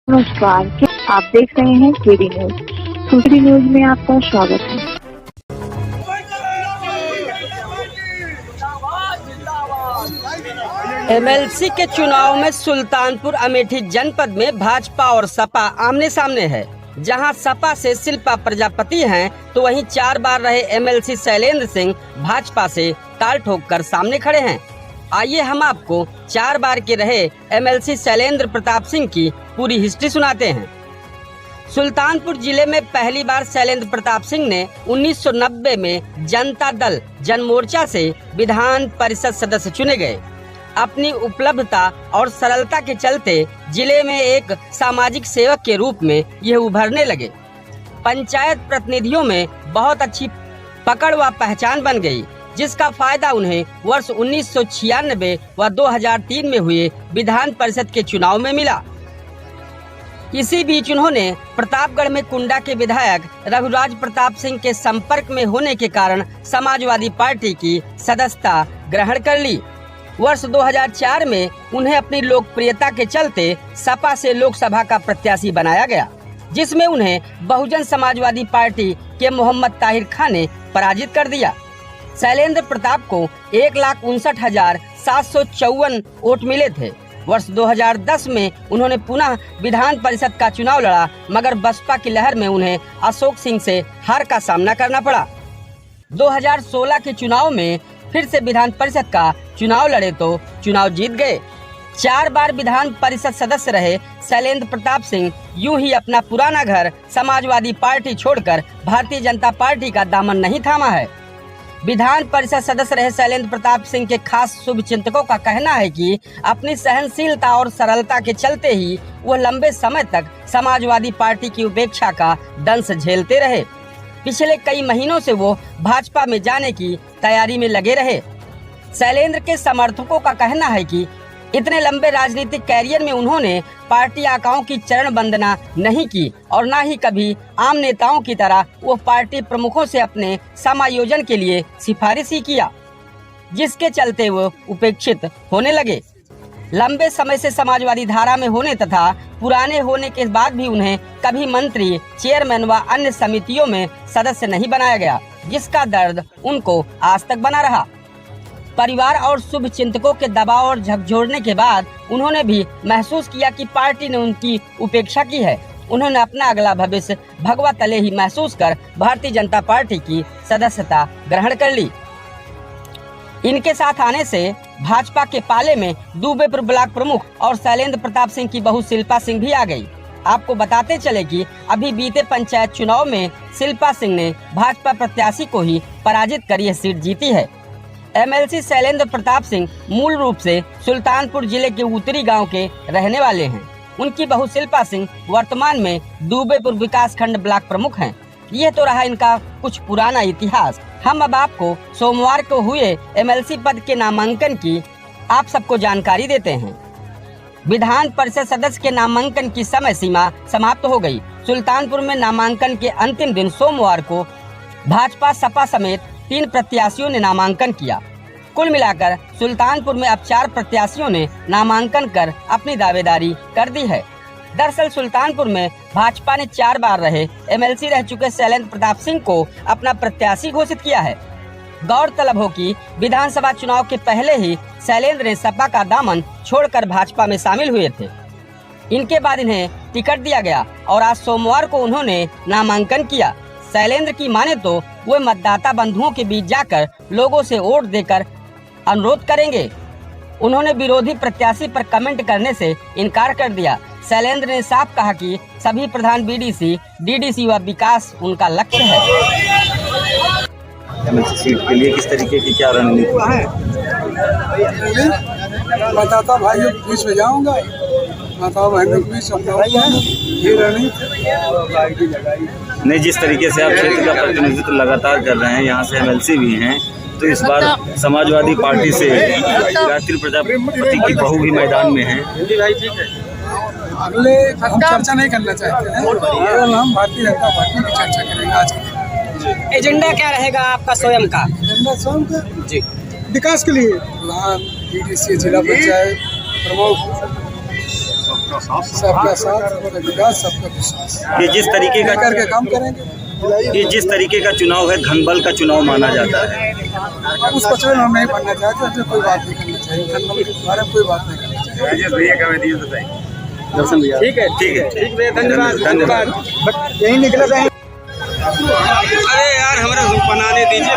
नमस्कार, आप देख रहे हैं केडी न्यूज। केडी न्यूज में आपका स्वागत है। एमएलसी के चुनाव में सुल्तानपुर अमेठी जनपद में भाजपा और सपा आमने सामने है। जहां सपा से शिल्पा प्रजापति हैं, तो वहीं 4 बार रहे एमएलसी शैलेंद्र सिंह भाजपा से ताल ठोककर सामने खड़े हैं। आइए हम आपको 4 बार के रहे एमएलसी शैलेंद्र प्रताप सिंह की पूरी हिस्ट्री सुनाते हैं। सुल्तानपुर जिले में पहली बार शैलेंद्र प्रताप सिंह ने 1990 में जनता दल जनमोर्चा से विधान परिषद सदस्य चुने गए। अपनी उपलब्धता और सरलता के चलते जिले में एक सामाजिक सेवक के रूप में यह उभरने लगे। पंचायत प्रतिनिधियों में बहुत अच्छी पकड़ व पहचान बन गई, जिसका फायदा उन्हें वर्ष 1996 व 2003 में हुए विधान परिषद के चुनाव में मिला। इसी बीच उन्होंने प्रतापगढ़ में कुंडा के विधायक रघुराज प्रताप सिंह के संपर्क में होने के कारण समाजवादी पार्टी की सदस्यता ग्रहण कर ली। वर्ष 2004 में उन्हें अपनी लोकप्रियता के चलते सपा से लोकसभा का प्रत्याशी बनाया गया, जिसमें उन्हें बहुजन समाजवादी पार्टी के मोहम्मद ताहिर खान ने पराजित कर दिया। शैलेंद्र प्रताप को 1,59,754 वोट मिले थे। वर्ष 2010 में उन्होंने पुनः विधान परिषद का चुनाव लड़ा, मगर बसपा की लहर में उन्हें अशोक सिंह से हार का सामना करना पड़ा। 2016 के चुनाव में फिर से विधान परिषद का चुनाव लड़े तो चुनाव जीत गए। 4 बार विधान परिषद सदस्य रहे शैलेंद्र प्रताप सिंह यूं ही अपना पुराना घर समाजवादी पार्टी छोड़कर भारतीय जनता पार्टी का दामन नहीं थामा है। विधान परिषद सदस्य रहे शैलेंद्र प्रताप सिंह के खास शुभ चिंतकों का कहना है कि अपनी सहनशीलता और सरलता के चलते ही वह लंबे समय तक समाजवादी पार्टी की उपेक्षा का दंश झेलते रहे। पिछले कई महीनों से वो भाजपा में जाने की तैयारी में लगे रहे। शैलेंद्र के समर्थकों का कहना है कि इतने लंबे राजनीतिक कैरियर में उन्होंने पार्टी आकाओं की चरण वंदना नहीं की और न ही कभी आम नेताओं की तरह वो पार्टी प्रमुखों से अपने समायोजन के लिए सिफारिश ही किया, जिसके चलते वो उपेक्षित होने लगे। लंबे समय से समाजवादी धारा में होने तथा पुराने होने के बाद भी उन्हें कभी मंत्री, चेयरमैन व अन्य समितियों में सदस्य नहीं बनाया गया, जिसका दर्द उनको आज तक बना रहा। परिवार और शुभ चिंतकों के दबाव और झकझोरने के बाद उन्होंने भी महसूस किया कि पार्टी ने उनकी उपेक्षा की है। उन्होंने अपना अगला भविष्य भगवा तले ही महसूस कर भारतीय जनता पार्टी की सदस्यता ग्रहण कर ली। इनके साथ आने से भाजपा के पाले में दुबेपुर ब्लॉक प्रमुख और शैलेंद्र प्रताप सिंह की बहू शिल्पा सिंह भी आ गई। आपको बताते चले कि अभी बीते पंचायत चुनाव में शिल्पा सिंह ने भाजपा प्रत्याशी को ही पराजित कर यह सीट जीती है। एमएलसी शैलेंद्र प्रताप सिंह मूल रूप से सुल्तानपुर जिले के उत्तरी गांव के रहने वाले हैं। उनकी बहू शिल्पा सिंह वर्तमान में दुबेपुर विकासखंड ब्लॉक प्रमुख हैं। यह तो रहा इनका कुछ पुराना इतिहास। हम अब आपको सोमवार को हुए एमएलसी पद के नामांकन की आप सबको जानकारी देते हैं। विधान परिषद सदस्य के नामांकन की समय सीमा समाप्त हो गई। सुल्तानपुर में नामांकन के अंतिम दिन सोमवार को भाजपा सपा समेत 3 प्रत्याशियों ने नामांकन किया। कुल मिलाकर सुल्तानपुर में अब 4 प्रत्याशियों ने नामांकन कर अपनी दावेदारी कर दी है। दरअसल सुल्तानपुर में भाजपा ने 4 बार रहे एमएलसी रह चुके शैलेंद्र प्रताप सिंह को अपना प्रत्याशी घोषित किया है। गौरतलब हो कि विधानसभा चुनाव के पहले ही शैलेंद्र ने सपा का दामन छोड़कर भाजपा में शामिल हुए थे। इनके बाद इन्हें टिकट दिया गया और आज सोमवार को उन्होंने नामांकन किया। शैलेंद्र की माने तो वे मतदाता बंधुओं के बीच जाकर लोगों से वोट देकर अनुरोध करेंगे। उन्होंने विरोधी प्रत्याशी पर कमेंट करने से इनकार कर दिया। शैलेंद्र ने साफ कहा कि सभी प्रधान बीडीसी, डीडीसी व विकास उनका लक्ष्य है। एमएलसी सीट के लिए किस तरीके की क्या रणनीति है? मतदाता भाइयों के बीच में जाऊंगा, माता बहनों के बीच ये रणनीति नहीं, जिस तरीके से आप क्षेत्र का प्रतिनिधित्व लगातार कर रहे हैं, यहाँ से एमएलसी भी हैं, तो इस बार समाजवादी पार्टी से गायत्री प्रजापति की बहू भी मैदान में है। अगले हम चर्चा नहीं करना चाहते हैं, केवल हम भारतीय जनता पार्टी की चर्चा करेंगे। आज एजेंडा क्या रहेगा आपका स्वयं का? एजेंडा स्वयं का जी विकास के लिए प्रधान, डीडीसी, जिला पंचायत प्रमुख सबका साथ, सबका विकास, सबका विश्वास। ये जिस तरीके का करके काम करेंगे। ये जिस तरीके का चुनाव है धनबल का चुनाव माना जाता है। उस पक्ष में हम नहीं बनना चाहते, उसमें कोई बात नहीं करनी चाहिए, धनबल के बारे में कोई बात नहीं करनी चाहिए। दर्शन भैया ठीक है धन्यवाद धन्यवाद। यही निकले। अरे यार हमारा बनाने दीजिए।